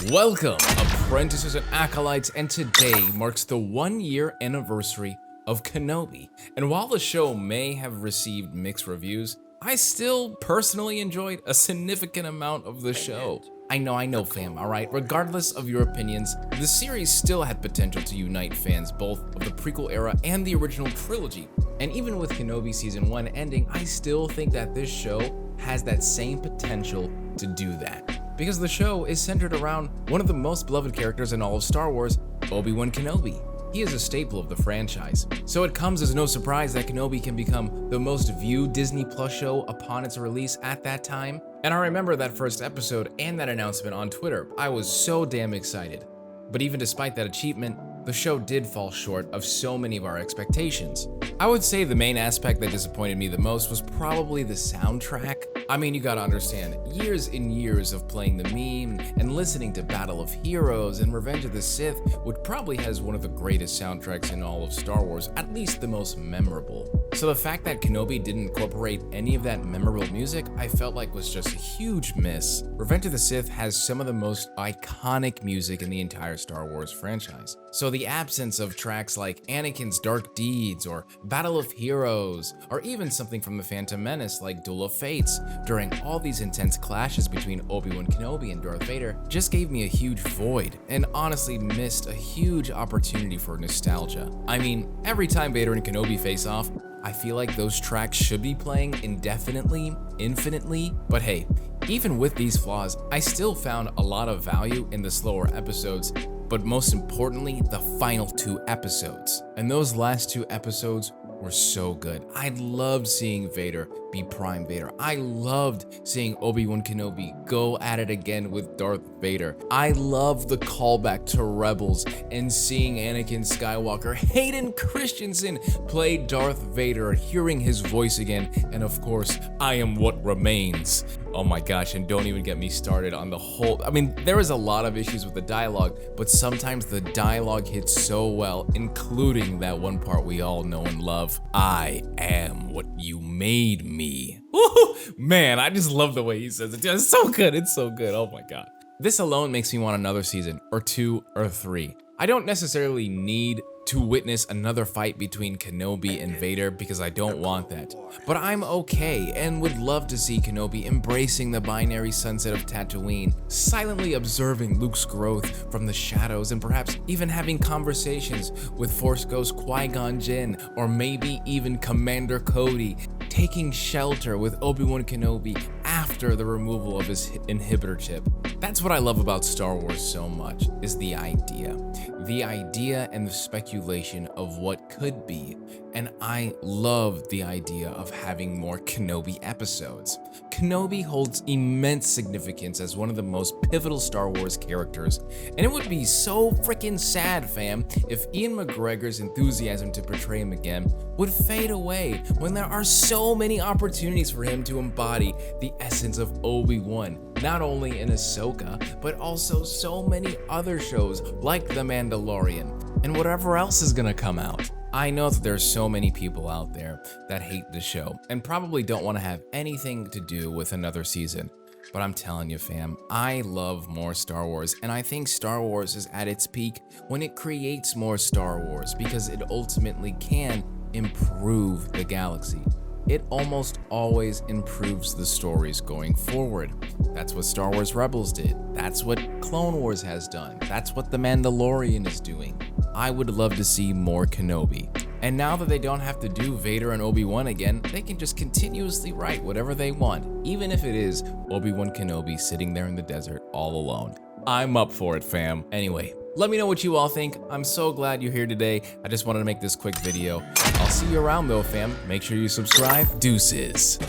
Welcome, apprentices and acolytes, and today marks the 1-year anniversary of Kenobi. And while the show may have received mixed reviews, I still personally enjoyed a significant amount of the show. I know fam, alright? Regardless of your opinions, the series still had potential to unite fans both of the prequel era and the original trilogy. And even with Kenobi Season 1 ending, I still think that this show has that same potential to do that. Because the show is centered around one of the most beloved characters in all of Star Wars, Obi-Wan Kenobi. He is a staple of the franchise, so it comes as no surprise that Kenobi can become the most viewed Disney Plus show upon its release at that time. And I remember that first episode and that announcement on Twitter. I was so damn excited. But even despite that achievement, the show did fall short of so many of our expectations. I would say the main aspect that disappointed me the most was probably the soundtrack. I mean, you gotta understand, years and years of playing the meme and listening to Battle of Heroes and Revenge of the Sith, which probably has one of the greatest soundtracks in all of Star Wars, at least the most memorable. So the fact that Kenobi didn't incorporate any of that memorable music, I felt like was just a huge miss. Revenge of the Sith has some of the most iconic music in the entire Star Wars franchise. So the absence of tracks like Anakin's Dark Deeds or Battle of Heroes, or even something from The Phantom Menace like Duel of Fates, during all these intense clashes between Obi-Wan Kenobi and Darth Vader, just gave me a huge void, and honestly missed a huge opportunity for nostalgia. I mean, every time Vader and Kenobi face off, I feel like those tracks should be playing indefinitely, infinitely, but hey, even with these flaws, I still found a lot of value in the slower episodes, but most importantly, the final 2 episodes. And those last 2 episodes were so good. I loved seeing Vader be Prime Vader. I loved seeing Obi-Wan Kenobi go at it again with Darth Vader. I loved the callback to Rebels and seeing Anakin Skywalker, Hayden Christensen, play Darth Vader, hearing his voice again, and of course, I am what remains. Oh my gosh, and don't even get me started on the whole, there is a lot of issues with the dialogue, but sometimes the dialogue hits so well, including that one part we all know and love. I am what you made me. Woo! Man, I just love the way he says it. It's so good, oh my god. This alone makes me want another season, or 2, or 3. I don't necessarily need to witness another fight between Kenobi and Vader because I don't want that. But I'm okay and would love to see Kenobi embracing the binary sunset of Tatooine, silently observing Luke's growth from the shadows, and perhaps even having conversations with Force Ghost Qui-Gon Jinn, or maybe even Commander Cody, taking shelter with Obi-Wan Kenobi after the removal of his inhibitor chip. That's what I love about Star Wars so much, is the idea. The idea and the speculation of what could be, and I love the idea of having more Kenobi episodes. Kenobi holds immense significance as one of the most pivotal Star Wars characters, and it would be so freaking sad, fam, if Ian McGregor's enthusiasm to portray him again would fade away when there are so many opportunities for him to embody the essence of Obi-Wan, not only in Ahsoka, but also so many other shows like The Mandalorian, and whatever else is gonna come out. I know that there's so many people out there that hate the show and probably don't want to have anything to do with another season. But I'm telling you, fam, I love more Star Wars, and I think Star Wars is at its peak when it creates more Star Wars because it ultimately can improve the galaxy. It almost always improves the stories going forward. That's what Star Wars Rebels did. That's what Clone Wars has done. That's what The Mandalorian is doing. I would love to see more Kenobi. And now that they don't have to do Vader and Obi-Wan again, they can just continuously write whatever they want, even if it is Obi-Wan Kenobi sitting there in the desert all alone. I'm up for it, fam. Anyway, let me know what you all think. I'm so glad you're here today. I just wanted to make this quick video. I'll see you around though, fam. Make sure you subscribe. Deuces.